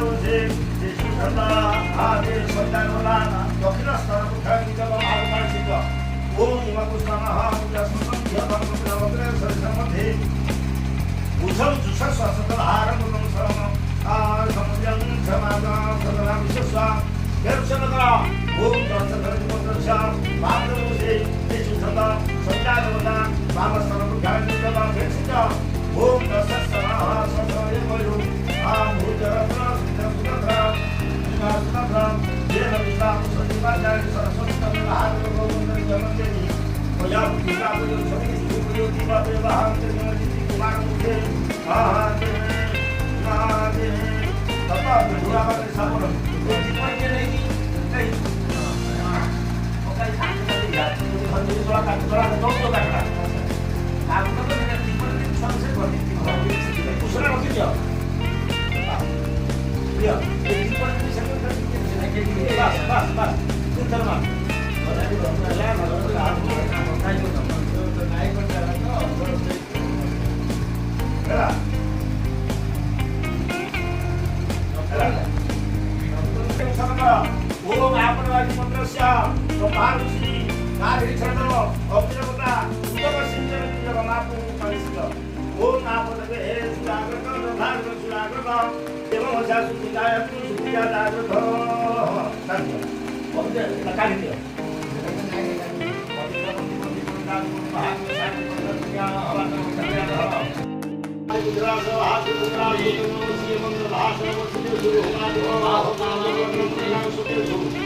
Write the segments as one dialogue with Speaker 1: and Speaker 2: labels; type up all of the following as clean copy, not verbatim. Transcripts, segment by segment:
Speaker 1: 만들어오신 제주산다 아들 선달로나 여기나 스타라고 가니까 아무 말씀이다 오 이만구사나 우리가 선성 기업방송이라고 설상한테 우선 주사 쐈었던 아랑구동 사람은 성장 저마다 서들하고 있었어 배로서나가 오전서들은 못들어서 만들어오신 제주산다 선달로나 마마사라고 가니까 백신다 오가 샀사나 서서의 거요 무자라나 수자수자라 수자수자라 예나비사 선지마잘 서서스타는 아르고 오는 영원되니 뭐야 우리가 그 저기 우리 디바베바 함께는 지구마르게 아네 아빠 돌아가는 사고는 그 뒷번째는 그때 거기까지 가는 거야 우리 돌아가는 너무 가라 아무것도 그냥 뒷번째 천세 거리 무슨 말 없겠죠? 그래요. 뒷번째 생각하는 게 맞아. 그렇다면 어차피 너무나 너무 아무것도 안 가지고 너무 나이 걸자라서 그래. 생각하라. 오 아무나 가지 못했어. 또 마루시 나를 찾아 엎드려보다 우리가 심지어 우리가 나쁜 거 있어. 오 나보다 그 애수가 그러고 나를 주라 그러고 대왕 자수기 나야 수기야 나를 더 당겨 언제 나 가는데요 들어서 하수구나 이동으로 시험을 하수고 수주로 가지고 그냥 수주로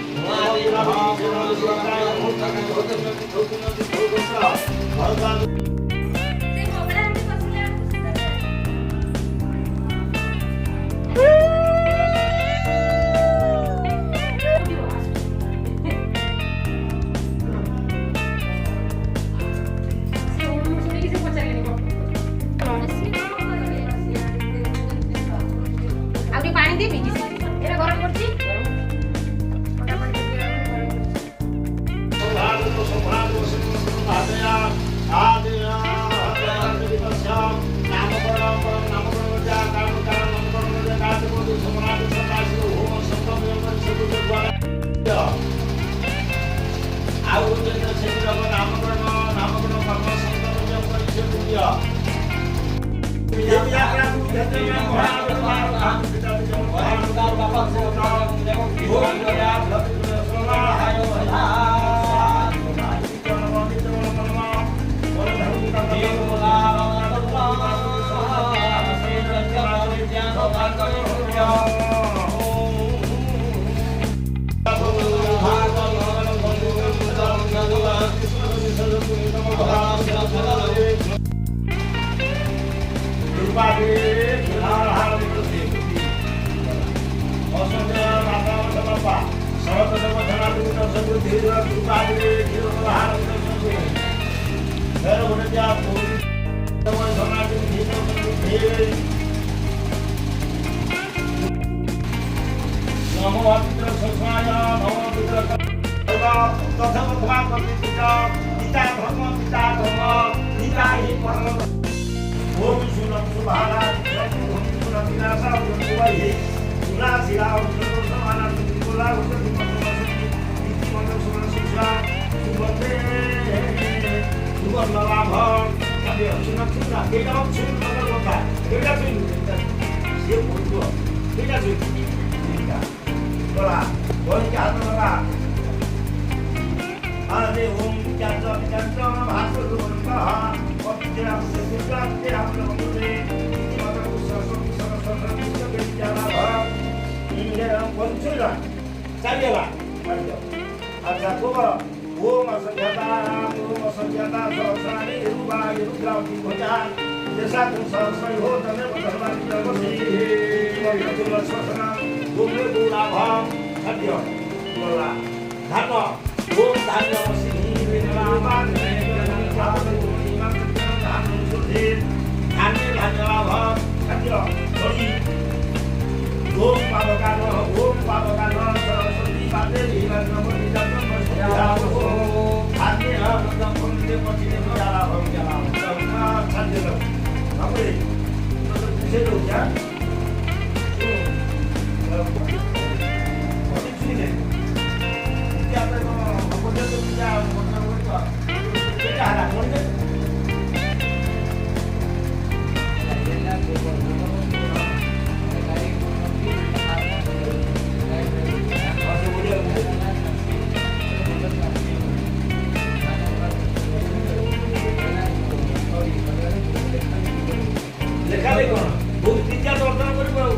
Speaker 1: ଲେଖାଲେ କଣ ବହୁତ ବିଦ୍ୟା ଅର୍ଜନ କରିବୁ ଆଉ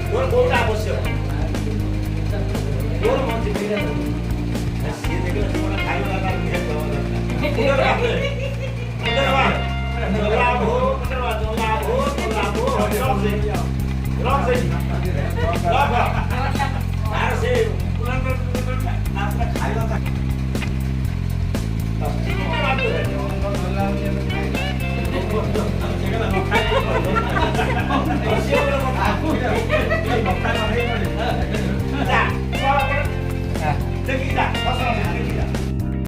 Speaker 1: ତୋର କୋଉଟା ଆବଶ୍ୟକ ତୋର ମଞ୍ଜି ସିଏ ଦେଖିଲେ ତୁମର ଖାଇବା ତାର ନିହାତି ଦେବା ଦରକାର